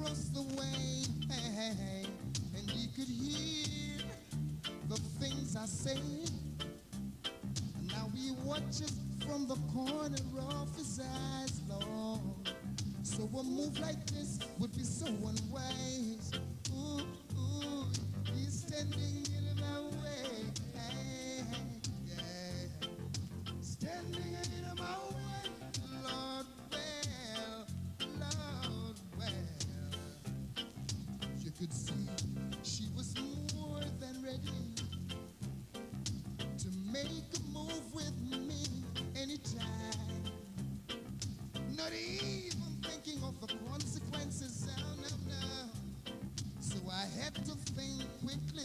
across the way, and he could hear the things I say. Now he watches from the corner of his eyes, Lord. So a move like this would be so unwise. Ooh, ooh, he's standing in my way. Yeah. Standing in my way. Lord, well, Lord, well. You could see she was more than ready to make a move with me anytime. Not even thinking of the consequences, no, no, no. So I had to think quickly